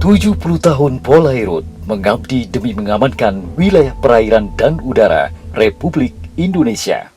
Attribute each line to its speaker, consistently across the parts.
Speaker 1: 70 tahun Polairut mengabdi demi mengamankan wilayah perairan dan udara Republik Indonesia.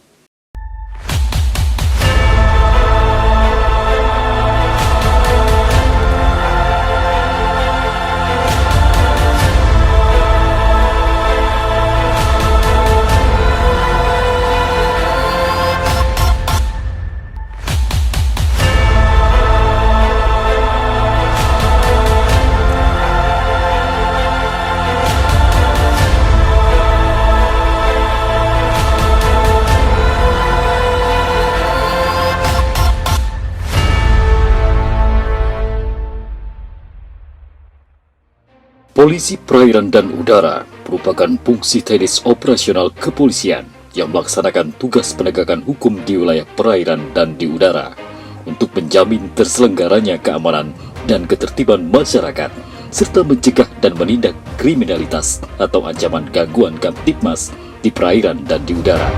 Speaker 1: Polisi Perairan dan Udara merupakan fungsi teknis operasional kepolisian yang melaksanakan tugas penegakan hukum di wilayah perairan dan di udara untuk menjamin terselenggaranya keamanan dan ketertiban masyarakat, serta mencegah dan menindak kriminalitas atau ancaman gangguan kamtibmas di perairan dan di udara.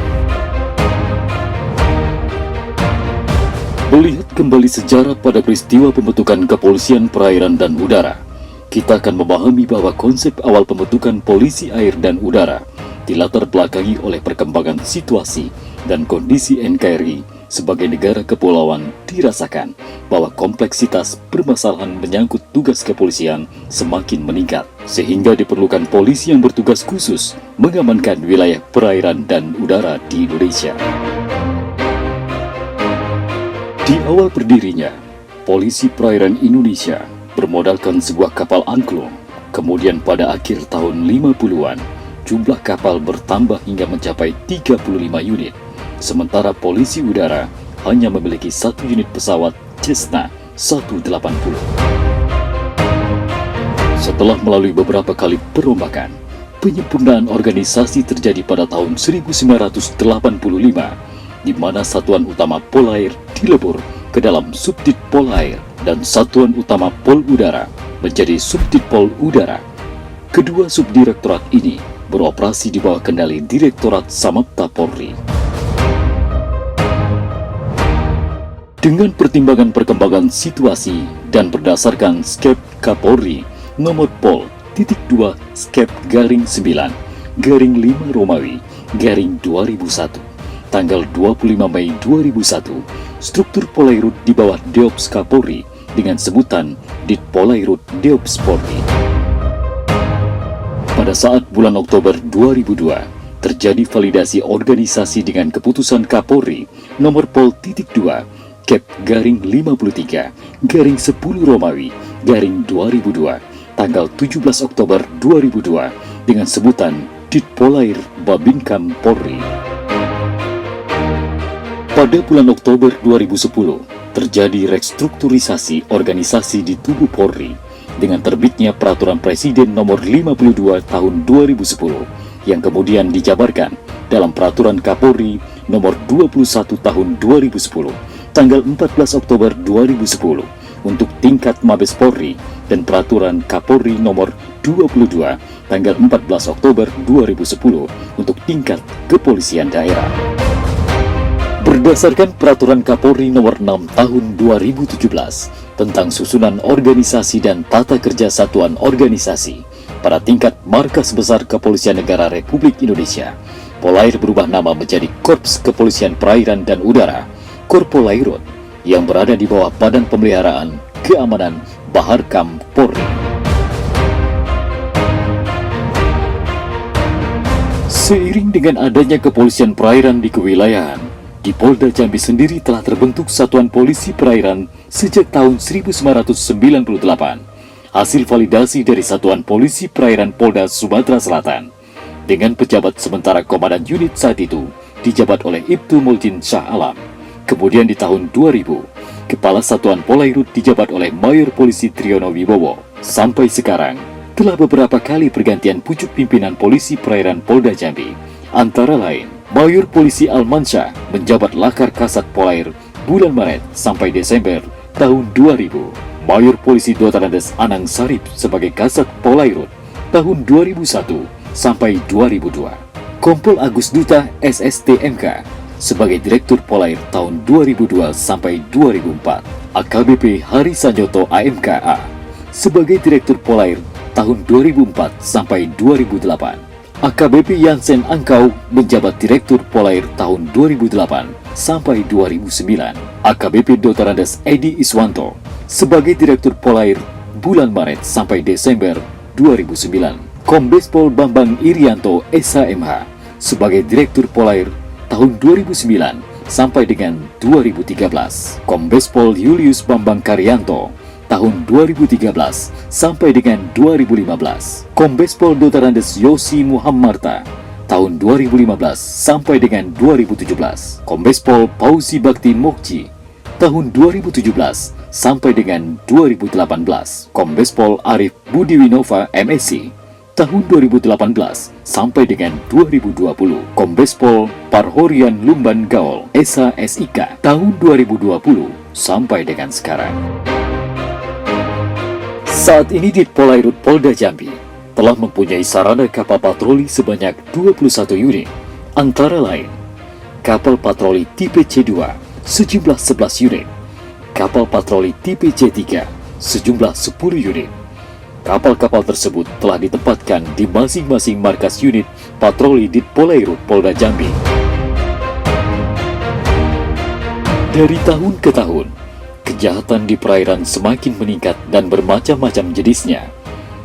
Speaker 1: Melihat kembali sejarah pada peristiwa pembentukan Kepolisian Perairan dan Udara, kita akan memahami bahwa konsep awal pembentukan polisi air dan udara dilatar belakangi oleh perkembangan situasi dan kondisi NKRI sebagai negara kepulauan dirasakan bahwa kompleksitas permasalahan menyangkut tugas kepolisian semakin meningkat, sehingga diperlukan polisi yang bertugas khusus mengamankan wilayah perairan dan udara di Indonesia. Di awal berdirinya, Polisi Perairan Indonesia bermodalkan sebuah kapal angklung. Kemudian pada akhir tahun 50-an, jumlah kapal bertambah hingga mencapai 35 unit. Sementara polisi udara hanya memiliki 1 unit pesawat Cessna 180. Setelah melalui beberapa kali perombakan, penyempurnaan organisasi terjadi pada tahun 1985, di mana Satuan Utama Polair dilebur ke dalam Subdit Polair dan Satuan Utama Pol Udara menjadi Subdit Pol Udara. Kedua subdirektorat ini beroperasi di bawah kendali Direktorat Samapta Polri. Dengan pertimbangan perkembangan situasi dan berdasarkan Skep Kapolri nomor Pol .2 Skep garing 9 garing 5 Romawi garing 2001 tanggal 25 Mei 2001, struktur Polairut di bawah Deops Kapolri dengan sebutan Dit Polairut Deops Polri. Pada saat bulan Oktober 2002, terjadi validasi organisasi dengan keputusan Kapolri nomor Pol .2 Kep garing 53 garing 10 Romawi garing 2002 tanggal 17 Oktober 2002 dengan sebutan Dit Polair Babinkam Polri. Pada bulan Oktober 2010, terjadi restrukturisasi organisasi di tubuh Polri dengan terbitnya Peraturan Presiden Nomor 52 Tahun 2010 yang kemudian dijabarkan dalam Peraturan Kapolri Nomor 21 Tahun 2010 tanggal 14 Oktober 2010 untuk tingkat Mabes Polri dan Peraturan Kapolri Nomor 22 tanggal 14 Oktober 2010 untuk tingkat kepolisian daerah. Berdasarkan Peraturan Kapolri Nomor 6 Tahun 2017 tentang susunan organisasi dan tata kerja satuan organisasi pada tingkat Markas Besar Kepolisian Negara Republik Indonesia, Polair berubah nama menjadi Korps Kepolisian Perairan dan Udara, Korpolairut, yang berada di bawah Badan Pemeliharaan Keamanan Baharkam Polri. Seiring dengan adanya kepolisian perairan di kewilayahan, di Polda Jambi sendiri telah terbentuk Satuan Polisi Perairan sejak tahun 1998. Hasil validasi dari Satuan Polisi Perairan Polda Sumatera Selatan dengan pejabat sementara komandan unit saat itu dijabat oleh Ibtu Muljin Shah Alam. Kemudian di tahun 2000, Kepala Satuan Polairut dijabat oleh Mayor Polisi Triyono Wibowo. Sampai sekarang, telah beberapa kali pergantian pucuk pimpinan Polisi Perairan Polda Jambi, antara lain Mayor Polisi Almansyah menjabat Lakar Kasat Polair bulan Maret sampai Desember tahun 2000. Mayor Polisi Dotarandes Anang Sarip sebagai Kasat Polairut tahun 2001 sampai 2002. Kompol Agus Duta SSTMK sebagai Direktur Polair tahun 2002 sampai 2004. AKBP Hari Sanjoto AMKA sebagai Direktur Polair tahun 2004 sampai 2008. AKBP Yansen Angkau menjabat Direktur Polair tahun 2008 sampai 2009. AKBP Dr. Andes Edi Iswanto sebagai Direktur Polair bulan Maret sampai Desember 2009. Kombes Pol Bambang Irianto SHMH sebagai Direktur Polair tahun 2009 sampai dengan 2013. Kombes Pol Julius Bambang Karyanto tahun 2013 sampai dengan 2015. Kombes Pol Dr. Andes Yosi Muhammarta tahun 2015 sampai dengan 2017. Kombes Pol Pauzi Bakti Mokji tahun 2017 sampai dengan 2018. Kombes Pol Arif Budiwinova MSc tahun 2018 sampai dengan 2020. Kombes Pol Parhorian Lumban Gaol SHSIK tahun 2020 sampai dengan sekarang. Saat ini di Polairut Polda Jambi telah mempunyai sarana kapal patroli sebanyak 21 unit, antara lain kapal patroli tipe C2 sejumlah 11 unit, kapal patroli tipe C3 sejumlah 10 unit. Kapal-kapal tersebut telah ditempatkan di masing-masing markas unit patroli di Polairut Polda Jambi. Dari tahun ke tahun, kejahatan di perairan semakin meningkat dan bermacam-macam jenisnya.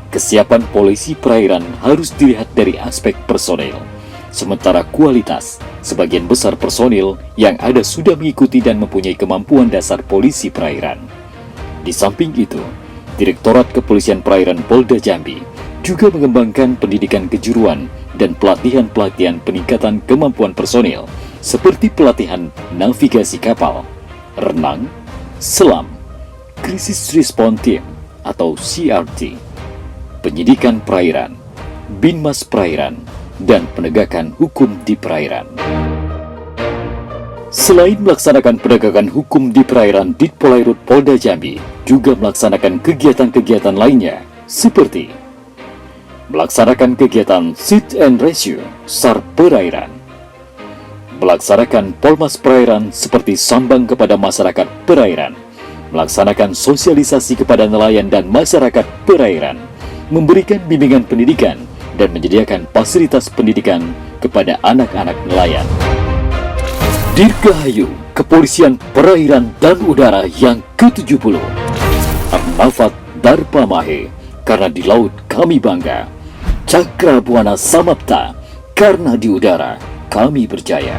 Speaker 1: Kesiapan polisi perairan harus dilihat dari aspek personel. Sementara kualitas, sebagian besar personil yang ada sudah mengikuti dan mempunyai kemampuan dasar polisi perairan. Di samping itu, Direktorat Kepolisian Perairan Polda Jambi juga mengembangkan pendidikan kejuruan dan pelatihan-pelatihan peningkatan kemampuan personil seperti pelatihan navigasi kapal, renang, selam, Crisis Response Team atau CRT, penyidikan perairan, binmas perairan, dan penegakan hukum di perairan. Selain melaksanakan penegakan hukum di perairan, di Polairut Polda Jambi juga melaksanakan kegiatan-kegiatan lainnya seperti melaksanakan kegiatan Sit and Rescue SAR perairan, melaksanakan Polmas perairan seperti sambang kepada masyarakat perairan, melaksanakan sosialisasi kepada nelayan dan masyarakat perairan, memberikan bimbingan pendidikan, dan menyediakan fasilitas pendidikan kepada anak-anak nelayan. Dirgahayu Kepolisian Perairan dan Udara yang ke-70. Armafat Darpa Mahe, karena di laut kami bangga. Cakra Buana Samapta, karena di udara kami berjaya.